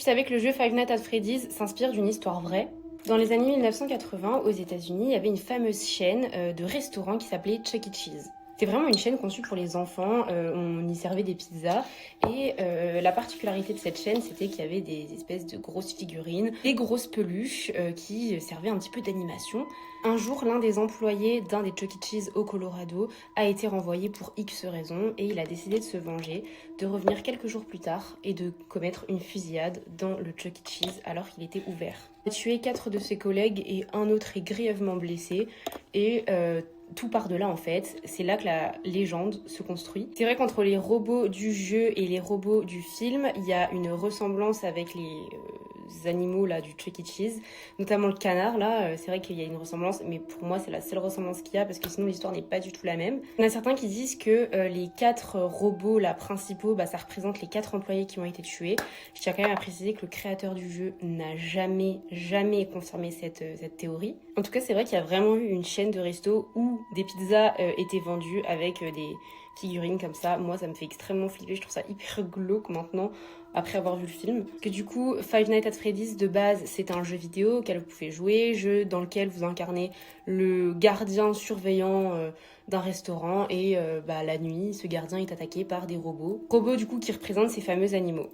savais que le jeu Five Nights at Freddy's s'inspire d'une histoire vraie? Dans les années 1980, aux États-Unis, il y avait une fameuse chaîne de restaurants qui s'appelait Chuck E. Cheese. C'est vraiment une chaîne conçue pour les enfants, on y servait des pizzas et la particularité de cette chaîne, c'était qu'il y avait des espèces de grosses figurines, des grosses peluches qui servaient un petit peu d'animation. Un jour, l'un des employés d'un des Chuck E. Cheese au Colorado a été renvoyé pour X raisons et il a décidé de se venger, de revenir quelques jours plus tard et de commettre une fusillade dans le Chuck E. Cheese alors qu'il était ouvert. Il a tué 4 de ses collègues et un autre est grièvement blessé et tout part de là en fait, c'est là que la légende se construit. C'est vrai qu'entre les robots du jeu et les robots du film, il y a une ressemblance avec les animaux là du Chuck E. Cheese, notamment le canard là, c'est vrai qu'il y a une ressemblance, mais pour moi c'est la seule ressemblance qu'il y a parce que sinon l'histoire n'est pas du tout la même. Il y en a certains qui disent que les 4 robots là principaux, ça représente les 4 employés qui ont été tués. Je tiens quand même à préciser que le créateur du jeu n'a jamais confirmé cette théorie. En tout cas, c'est vrai qu'il y a vraiment eu une chaîne de resto où des pizzas étaient vendues avec des figurines comme ça. Moi, ça me fait extrêmement flipper. Je trouve ça hyper glauque maintenant, après avoir vu le film. Que du coup, Five Nights at Freddy's, de base, c'est un jeu vidéo auquel vous pouvez jouer, jeu dans lequel vous incarnez le gardien surveillant d'un restaurant et la nuit, ce gardien est attaqué par des robots. Robots, du coup, qui représentent ces fameux animaux.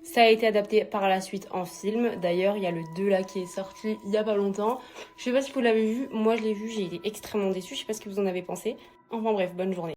Ça a été adapté par la suite en film. D'ailleurs, il y a le 2 là qui est sorti il y a pas longtemps. Je sais pas si vous l'avez vu, moi je l'ai vu, j'ai été extrêmement déçue. Je sais pas ce que vous en avez pensé. Enfin bref, bonne journée.